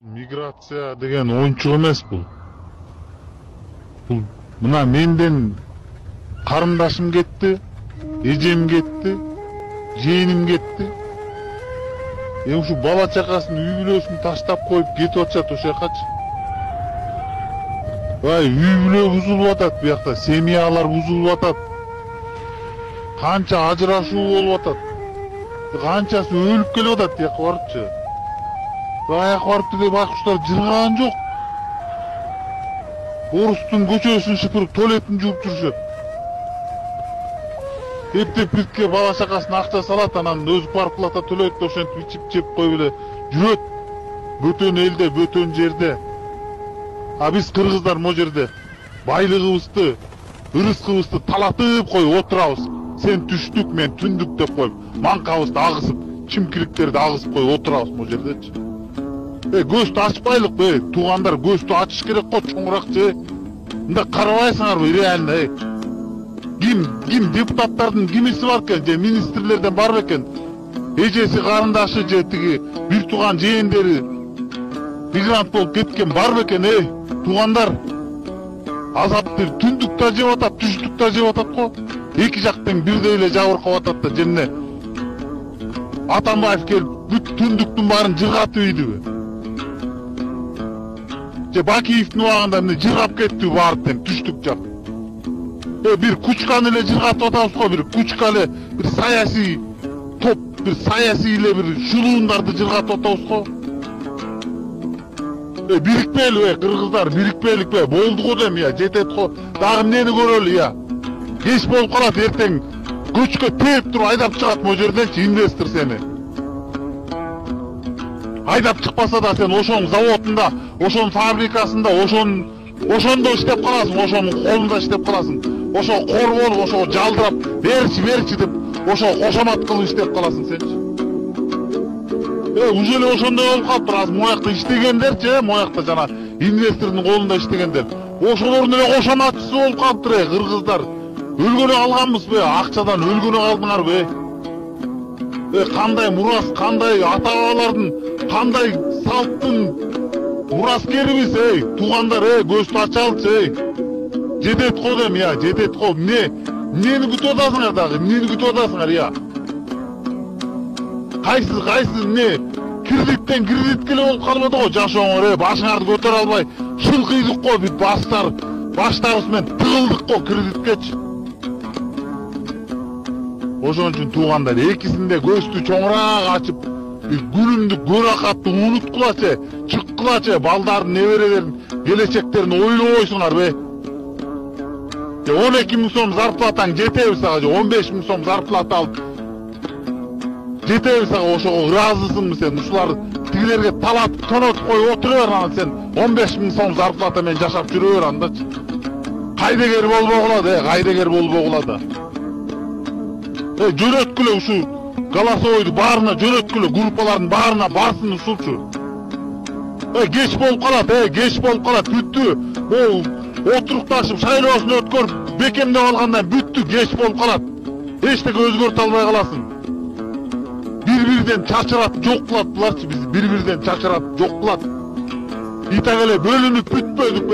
Миграция деген ойынчук эмес бул. Мына менден карындашым кетти, эжем кетти, жээним кетти. Ушу бала чакасын, үй бүлөсүн таштап коюп кетип атышат ошол жакачы. Үй бүлө бузулуп атат биякта, семьялар бузулуп атат. Канча ажырашуу болуп атат. Канчасы өлүп келип атат тияка барыпчы. Аяк барыпты деп байкуштар жырган жок. Орустун көчөсүн шыпырып, туалетин жууп жүрүшөт. Эптеп биртке бала чакасына акча салат, анан өзү квартплата төлөйт, ошентип ичип жеп коюп эле жүрөт. Бөтөн элде, бөтөн жерде. А биз кыргыздар могу жерде байлыгыбызды, ырыскыбызды талатып коюп отурабыз. Сен түштүк, мен түндүк деп коюп, манкабызды агызып, чимкириктерди агызып коюп отурабыз могу жердечи. Көздү ачпайлык, туугандар, көздү ачыш керек го, чоңуракчы. Мындай карабайсыңарбы реально? Ким депутаттардын кимиси бар экен, же министрлерден бар бекен? Эжеси, карындашы же тиги бир тууган жээндери мигрант болуп кеткен бар бекен? Туугандар, азапты түндүк да жеп атат, түштүк да жеп атат го. Эки жактан бирдей эле жабыркап атат да, жемне Атамбаев келип бүт түндүктүн баарын жыргатып ийдиби? Же Бакиевдин убагында эмне жыргап кетти баардык түштүк жак. Бир кучканы эле жыргатып атабыз го, бир кучка эле, бир саясий топ, бир саясий эле бир шулуундарды жыргатып атабыз го. Бирикпейли кыргыздар, бирикпейликпи? Болду го дем, жетет го. Дагы эмнени көрөлү? Кеч болуп калат, эртең көчкө тээп туруп айдап чыгат могу жерденчи инвестор сени. Айдап чыкпаса да сен ошонун заводунда, ошонун фабрикасында, ошондо иштеп каласың, ошонун колунда иштеп каласың. Ошо кор болуп, ошого жалдырап, берчи деп, ошого кошомат кылып иштеп каласың сенчи. Уже эле ошондой болуп калыптыр. Азыр моякта иштегендерчи, моякта жана инвестордун колунда иштегендер. Ошолордун эле кошоматчысы болуп калыптыр, кыргыздар. Өлгөнү калганбызбы? Акчадан өлгөнү калдыңарбы? Кандай мурас, кандай ата-бабалардын, кандай салттын мураскерибиз, туугандар, көздү ачалычы, жетет го дем, жетет го. Эмнени күтүп атасыңар дагы, эмнени күтүп атасыңар, Кайсы эмне кредиттен кредитке эле болуп калбады го жашооңор, башыңарды көтөрө албай шылкыйдык го, бүт баштарыбыз менен тыгылдык го кредиткечи. Ошон үчүн туугандар, экисинде көздү чоңураак ачып, күнүмдү көракатты унуткулачы, чыккылачы, балдардын, неберелердин, келечектерин ойлобойсуңарбы? 12 000 сом зарплатаң жетеби сага, же 15 000 сом зарплата алып жетеби сага? Ошого ыраазысыңбы сен? Ушулар тигилерге талатып, тонотуп коюп отура бер, анан сен 15 000 сом зарплата менен жашап жүрө бер андачы. Кайдегер болбой калат, кайдегер болбой калат. Жөнөткүлө ушу голосовойду баарына жөнөткүлө, группалардын баарына барсын ушулчу. Кеч болуп калат, бүттү. Бул отурукташып, шайлоосун өткөрүп, бекемдеп алгандан бүттү, кеч болуп калат. Эчтеке өзгөртө албай каласың. Бири-бириден чачырап жок кылат буларчы, биз бири-бириден чачырап жок кылат. Итак эле бөлүнүп бүтпөдүк,